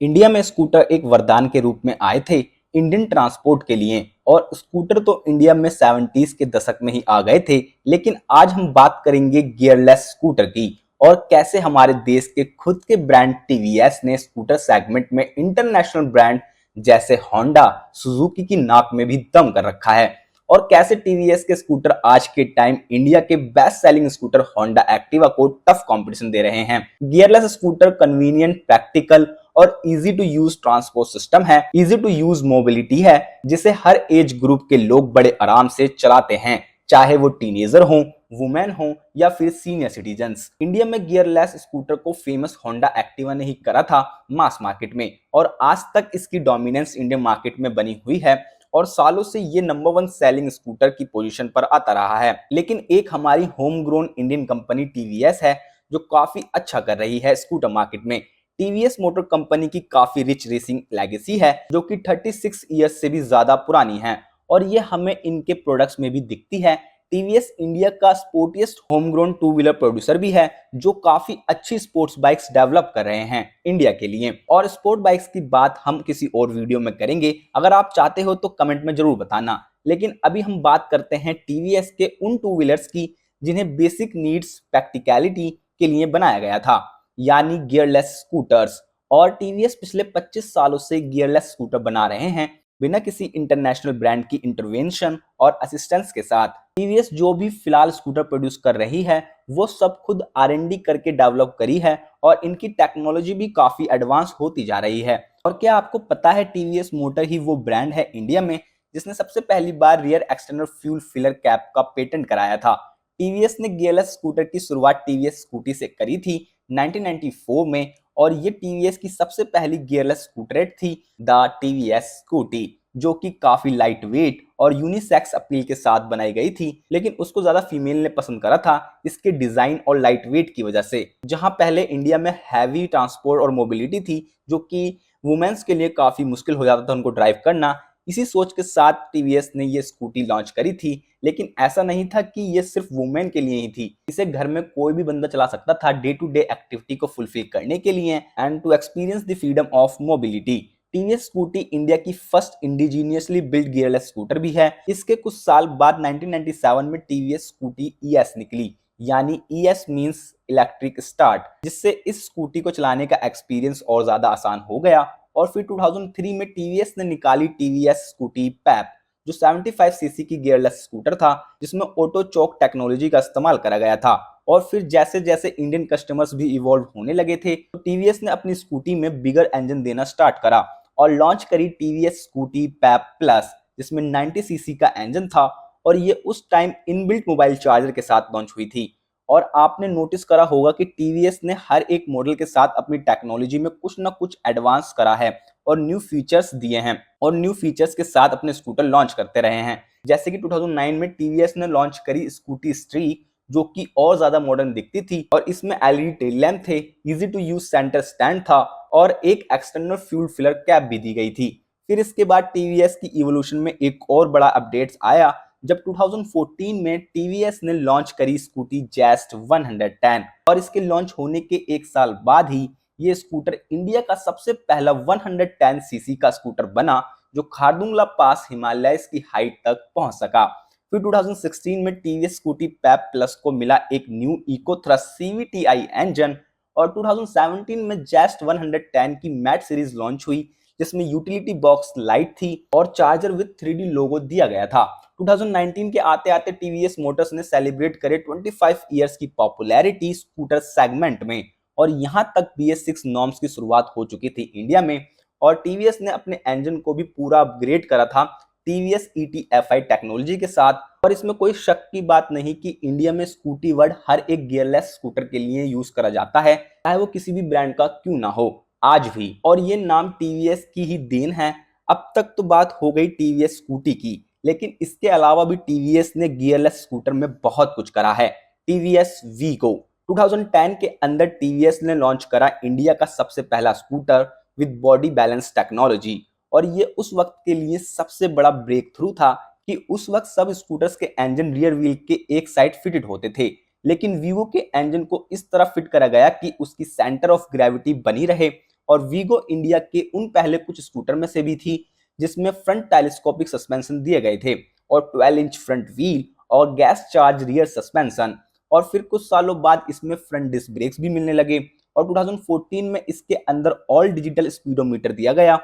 India में scooter एक वरदान के रूप में आए थे इंडियन ट्रांसपोर्ट के लिए। और स्कूटर तो इंडिया में 70s के दशक में ही आ गए थे, लेकिन आज हम बात करेंगे गियरलेस स्कूटर की और कैसे हमारे देश के खुद के ब्रांड टीवीएस ने स्कूटर सेगमेंट में इंटरनेशनल ब्रांड जैसे होंडा, सुजुकी की नाक में भी दम कर रखा है। और कैसे टीवीएस के स्कूटर आज के टाइम इंडिया के best selling scooter Honda Activa को टफ कंपटीशन दे रहे हैं। गियरलेस स्कूटर कन्वीनियंट, प्रैक्टिकल और easy to use transport system है, इजी टू यूज मोबिलिटी है, जिसे हर एज ग्रुप के लोग बड़े आराम से चलाते हैं, चाहे वो टीनेजर हो, वुमेन हो या फिर सीनियर सिटीजन्स। इंडिया में गियरलेस स्कूटर को फेमस होंडा एक्टिवा ने ही करा था मास मार्केट में, और आज तक इसकी डोमिनेंस इंडियन मार्केट में बनी हुई है और सालों से ये नंबर 1 सेलिंग स्कूटर की पोजीशन पर आता रहा है। लेकिन एक हमारी home grown Indian company TVS है जो काफी अच्छा कर रही है स्कूटर मार्केट में। टीवीएस मोटर कंपनी की काफी रिच रेसिंग लेगेसी है जो कि 36 ईयर्स से भी ज्यादा पुरानी है, और ये हमें इनके प्रोडक्ट्स में भी दिखती है। टीवीएस इंडिया का sportiest home grown two wheeler producer भी है जो काफी अच्छी स्पोर्ट्स बाइक्स डेवलप कर रहे हैं इंडिया के लिए। और स्पोर्ट बाइक्स की बात हम किसी और वीडियो में करेंगे, अगर आप चाहते हो तो कमेंट में जरूर बताना। लेकिन अभी हम बात करते हैं टीवीएस के उन टू व्हीलर्स की जिन्हें बेसिक नीड्स प्रैक्टिकलिटी के लिए बनाया गया था, यानी गियरलेस स्कूटर्स। और टीवीएस पिछले 25 सालों से गियरलेस स्कूटर बना रहे हैं बिना किसी इंटरनेशनल ब्रांड की इंटरवेंशन और असिस्टेंस के साथ। टीवीएस जो भी फिलहाल स्कूटर प्रोड्यूस कर रही है वो सब खुद R&D करके डेवलप करी है, और इनकी टेक्नोलॉजी भी काफी एडवांस होती जा रही है। और क्या आपको पता है टीवीएस मोटर ही वो ब्रांड है इंडिया में जिसने सबसे पहली बार rear external fuel filler cap का पेटेंट कराया था। टीवीएस ने गियरलेस स्कूटर की शुरुआत टीवीएस स्कूटी से करी थी 1994 में, और ये टीवीएस की सबसे पहली गियरलेस स्कूटरेट थी द टीवीएस स्कूटी, जो कि काफी लाइट वेट और यूनिसेक्स अपील के साथ बनाई गई थी। लेकिन उसको ज्यादा फीमेल ने पसंद करा था इसके डिजाइन और लाइट वेट की वजह से। जहां पहले इंडिया में हैवी ट्रांसपोर्ट और मोबिलिटी थी जो कि वुमेन्स के लिए काफी मुश्किल हो जाता था उनको ड्राइव करना, इसी सोच के साथ टीवीएस ने ये स्कूटी लॉन्च करी थी। लेकिन ऐसा नहीं था कि ये सिर्फ वुमेन के लिए ही थी, इसे घर में कोई भी बंदा चला सकता था डे टू डे एक्टिविटी को फुलफिल करने के लिए and to experience the freedom of mobility. TVS Scooty India की first indigenously build gearless scooter भी है। इसके कुछ साल बाद 1997 में टीवीएस स्कूटी ईएस निकली, यानी ईएस मींस इलेक्ट्रिक स्टार्ट, जिससे इस स्कूटी को चलाने का एक्सपीरियंस और ज्यादा आसान हो गया। और फिर 2003 में टीवीएस ने निकाली टीवीएस स्कूटी पैप, जो 75 सीसी की गियरलेस स्कूटर था जिसमें ऑटो चोक टेक्नोलॉजी का इस्तेमाल करा गया था। और फिर जैसे जैसे इंडियन कस्टमर्स भी इवॉल्व होने लगे थे तो टीवीएस ने अपनी स्कूटी में बिगर इंजन देना स्टार्ट करा और लॉन्च करी टीवीएस स्कूटी पैप प्लस, जिसमें 90 सीसी का इंजन था, और ये उस टाइम इनबिल्ट मोबाइल चार्जर के साथ लॉन्च हुई थी। और आपने नोटिस करा होगा कि टीवीएस ने हर एक मॉडल के साथ अपनी टेक्नोलॉजी में कुछ ना कुछ एडवांस करा है और न्यू फीचर्स दिए हैं, और न्यू फीचर्स के साथ अपने स्कूटर लॉन्च करते रहे हैं। जैसे कि 2009 में टीवीएस ने लॉन्च करी स्कूटी स्ट्रीक, जो कि और ज्यादा मॉडर्न दिखती थी, और इसमें एलईडी टेल लैंप थे, easy to use centre stand था, और एक एक्सटर्नल फ्यूल फिलर कैप भी दी गई थी। फिर इसके बाद टीवीएस की इवोल्यूशन में एक और बड़ा अपडेट्स आया जब 2014 में टीवीएस ने लॉन्च करी स्कूटी जेस्ट 110, और इसके लॉन्च होने के एक साल बाद ही ये स्कूटर इंडिया का सबसे पहला 110 सीसी का स्कूटर बना जो खारदुंगला पास हिमालयस की हाइट तक पहुंच सका। फिर 2016 में टीवीएस स्कूटी पैप प्लस को मिला एक new eco thrust CVTI engine, और 2017 में जेस्ट 110 की मैट सीरीज लॉन्च हुई जिसमें यूटिलिटी बॉक्स लाइट थी और चार्जर विद 3D लोगो दिया गया था। 2019 के आते आते टीवीएस मोटर्स ने सेलिब्रेट करे 25 इयर्स की पॉपुलैरिटी स्कूटर सेगमेंट में, और यहां तक BS6 नॉर्म्स की शुरुआत हो चुकी थी इंडिया में, और टीवीएस ने अपने इंजन को भी पूरा अपग्रेड करा था टीवीएस ETFI टेक्नोलॉजी के साथ। और इसमें कोई शक की बात नहीं कि इंडिया में स्कूटी वर्ड हर एक गियरलेस स्कूटर के लिए यूज करा जाता है, चाहे वो किसी भी ब्रांड का क्यों ना हो आज भी, और ये नाम टीवीएस की ही देन है। अब तक तो बात हो गई टीवीएस स्कूटी की, लेकिन इसके अलावा भी टीवीएस ने गियरलेस स्कूटर में बहुत कुछ करा है। टीवीएस वीगो 2010 के अंदर टीवीएस ने लॉन्च करा इंडिया का सबसे पहला scooter with body balance technology, और ये उस वक्त के लिए सबसे बड़ा ब्रेक थ्रू था कि उस वक्त सब स्कूटर्स के इंजन रियर व्हील के एक साइड फिटेड होते थे, लेकिन वीवो के इंजन को इस तरह फिट करा गया कि उसकी सेंटर ऑफ ग्रेविटी बनी रहे और वीगो इंडिया के उन पहले कुछ स्कूटर में से भी थी जिसमें फ्रंट टेलीस्कोपिक सस्पेंशन दिए गए थे और 12 इंच फ्रंट व्हील और गैस चार्ज रियर सस्पेंशन। और फिर कुछ सालों बाद इसमें फ्रंट डिस्क ब्रेक्स भी मिलने लगे और 2014 में इसके अंदर ऑल डिजिटल स्पीडोमीटर दिया गया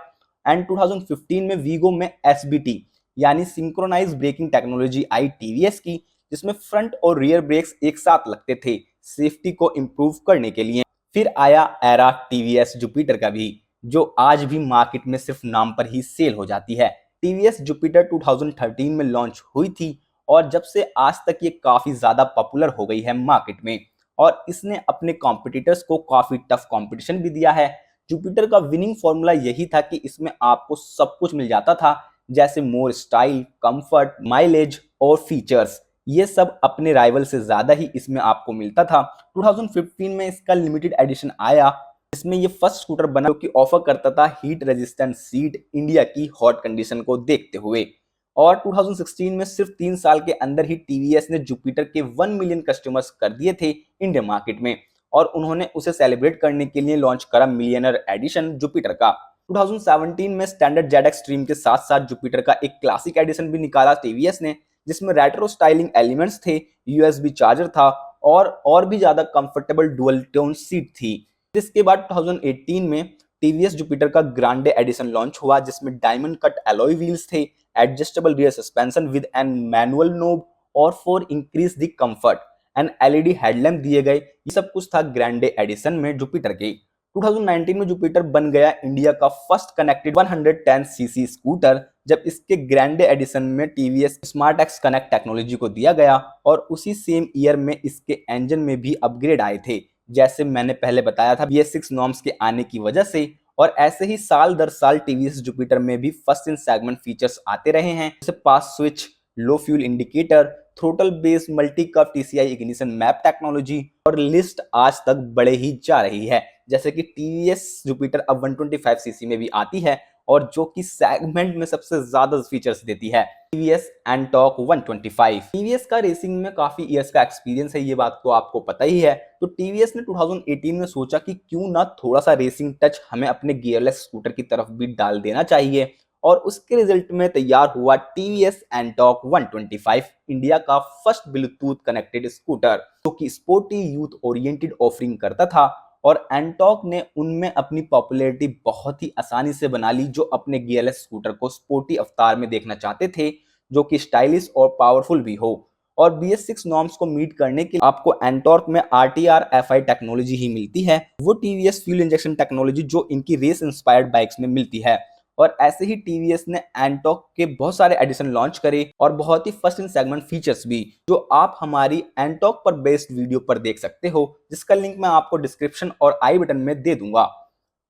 एंड 2015 में वीगो में एसबीटी यानी सिंक्रोनाइज ब्रेकिंग टेक्नोलॉजी आई टीवीएस की, जिसमें फ्रंट और रियर ब्रेक्स एक साथ लगते थे सेफ्टी को इंप्रूव करने के लिए। फिर आया एरा टीवीएस जुपिटर का भी, जो आज भी मार्केट में सिर्फ नाम पर ही सेल हो जाती है। टीवीएस जुपिटर 2013 में लॉन्च हुई थी और जब से आज तक ये काफी ज्यादा पॉपुलर हो गई है मार्केट में और इसने अपने कॉम्पिटिटर्स को काफी टफ कंपटीशन भी दिया है। जुपिटर का विनिंग फॉर्मूला यही था कि इसमें आपको सब कुछ मिल जाता था, जैसे मोर स्टाइल, कंफर्ट, माइलेज और फीचर्स। ये सब अपने राइवल से ज्यादा ही इसमें आपको मिलता था। 2015 में इसका लिमिटेड एडिशन आया, इसमें ये फर्स्ट स्कूटर बना जो कि ऑफर करता था हीट रेजिस्टेंट सीट इंडिया की हॉट कंडीशन को देखते हुए। और 2016 में सिर्फ 3 साल के अंदर ही टीवीएस ने जुपिटर के 1 मिलियन कस्टमर्स कर दिए थे इंडियन मार्केट में और उन्होंने उसे सेलिब्रेट करने के लिए लॉन्च करा मिलियनर एडिशन जुपिटर का। 2017 में स्टैंडर्ड जेड एक्सट्रीम के साथ साथ जुपिटर का एक क्लासिक एडिशन भी निकाला टीवीएस ने, जिसमें रेट्रो स्टाइलिंग एलिमेंट्स थे, यूएसबी चार्जर था और भी ज्यादा कंफर्टेबल डुअल टोन सीट थी। इसके बाद 2018 में टीवीएस जुपिटर का ग्रांडे एडिशन लॉन्च हुआ, जिसमें डायमंड कट एलॉय व्हील्स थे, adjustable rear suspension with an manual knob और for increase the comfort and LED headlamp दिए गए। ये सब कुछ था ग्रैंडे एडिशन में जुपिटर के। 2019 में जुपिटर बन गया इंडिया का फर्स्ट कनेक्टेड 110 सीसी स्कूटर, जब इसके ग्रैंडे एडिशन में TVS smart x connect technology को दिया गया और उसी सेम ईयर में इसके इंजन में भी अपग्रेड आए थे, जैसे मैंने पहले बताया था BS6 नॉर्म्स के आने की वजह से। और ऐसे ही साल दर साल टीवीएस जुपिटर में भी फर्स्ट इन सेगमेंट फीचर्स आते रहे हैं, जैसे pass switch, low fuel indicator, throttle based multi curve TCI ignition map technology और लिस्ट आज तक बढ़े ही जा रही है। जैसे कि टीवीएस जुपिटर अब 125 सीसी में भी आती है और जो कि सेगमेंट में सबसे ज्यादा फीचर्स देती है, टीवीएस एंटॉर्क 125। टीवीएस का रेसिंग में काफी इयर्स का एक्सपीरियंस है, ये बात तो आपको पता ही है। तो टीवीएस ने 2018 में सोचा कि क्यों ना थोड़ा सा रेसिंग टच हमें अपने गियरलेस स्कूटर की तरफ भी डाल देना चाहिए और उसके रिजल्ट में तैयार हुआ टीवीएस एंटॉर्क 125, इंडिया का फर्स्ट ब्लूटूथ कनेक्टेड स्कूटर, जो कि स्पोर्टी यूथ ओरिएंटेड ऑफरिंग करता था। और एंटॉर्क ने उनमें अपनी पॉपुलैरिटी बहुत ही आसानी से बना ली, जो अपने गियरलेस स्कूटर को स्पोर्टी अवतार में देखना चाहते थे, जो कि स्टाइलिश और पावरफुल भी हो। और BS6 नॉर्म्स को मीट करने के लिए आपको एंटॉर्क में RTR FI टेक्नोलॉजी ही मिलती है, वो टीवीएस फ्यूल इंजेक्शन टेक्नोलॉजी जो इनकी रेस इंस्पायर्ड बाइक्स में मिलती है। और ऐसे ही टीवीएस ने एंटॉर्क के बहुत सारे एडिशन लॉन्च करे और बहुत ही फर्स्ट इन सेगमेंट फीचर्स भी, जो आप हमारी एंटॉर्क पर बेस्ड वीडियो पर देख सकते हो, जिसका लिंक मैं आपको डिस्क्रिप्शन और आई बटन में दे दूंगा।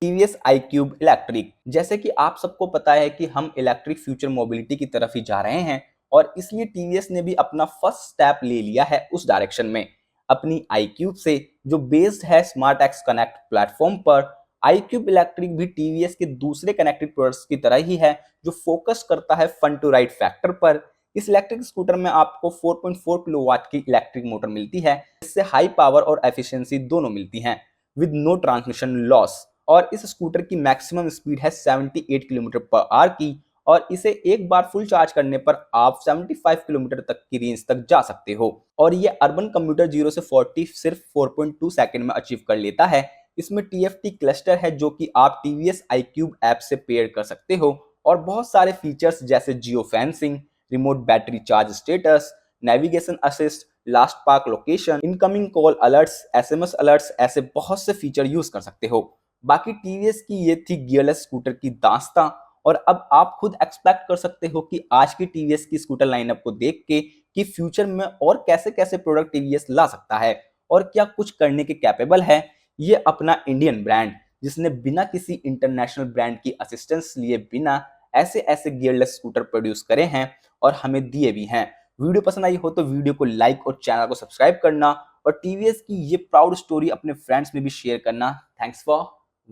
टीवीएस iQube इलेक्ट्रिक, जैसे कि आप सबको पता है कि हम इलेक्ट्रिक फ्यूचर मोबिलिटी की तरफ ही जा रहे हैं और इसलिए टीवीएस ने भी अपना फर्स्ट स्टेप ले लिया है उस डायरेक्शन में अपनी iQube से, जो बेस्ड है स्मार्ट एक्स कनेक्ट प्लेटफॉर्म पर। iQube इलेक्ट्रिक भी टीवीएस के दूसरे कनेक्टेड प्रोडक्ट्स की तरह ही है, जो फोकस करता है फन टू राइड फैक्टर पर। इस इलेक्ट्रिक स्कूटर में आपको 4.4 किलोवाट की इलेक्ट्रिक मोटर मिलती है, जिससे हाई पावर और एफिशिएंसी दोनों मिलती हैं विद नो ट्रांसमिशन लॉस। और इस स्कूटर की मैक्सिमम स्पीड है 78 किलोमीटर पर आवर की और इसे एक बार फुल चार्ज करने पर आप 75 किलोमीटर तक की रेंज तक जा सकते हो। और ये अर्बन कम्यूटर 0 से 40 सिर्फ 4.2 सेकंड में अचीव कर लेता है। इसमें TFT क्लस्टर है, जो कि आप टीवीएस iQube ऐप से पेयर कर सकते हो और बहुत सारे फीचर्स जैसे geo fencing, remote battery charge status, navigation assist, last park location, incoming call alerts, SMS alerts, ऐसे बहुत से फीचर यूज कर सकते हो। बाकी टीवीएस की ये थी गियरलेस स्कूटर की दास्तां और अब आप खुद एक्सपेक्ट कर सकते हो कि आज की टीवीएस की स्कूटर लाइनअप को देख के कि फ्यूचर में और कैसे कैसे प्रोडक्ट टीवीएस ला सकता है और क्या कुछ करने के कैपेबल है। ये अपना इंडियन ब्रांड, जिसने बिना किसी इंटरनेशनल ब्रांड की असिस्टेंस लिए बिना ऐसे ऐसे गियरलेस स्कूटर प्रोड्यूस करे हैं और हमें दिए भी हैं। वीडियो पसंद आई हो तो वीडियो को लाइक और चैनल को सब्सक्राइब करना और टीवीएस की ये प्राउड स्टोरी अपने फ्रेंड्स में भी शेयर करना। Thanks for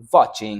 watching।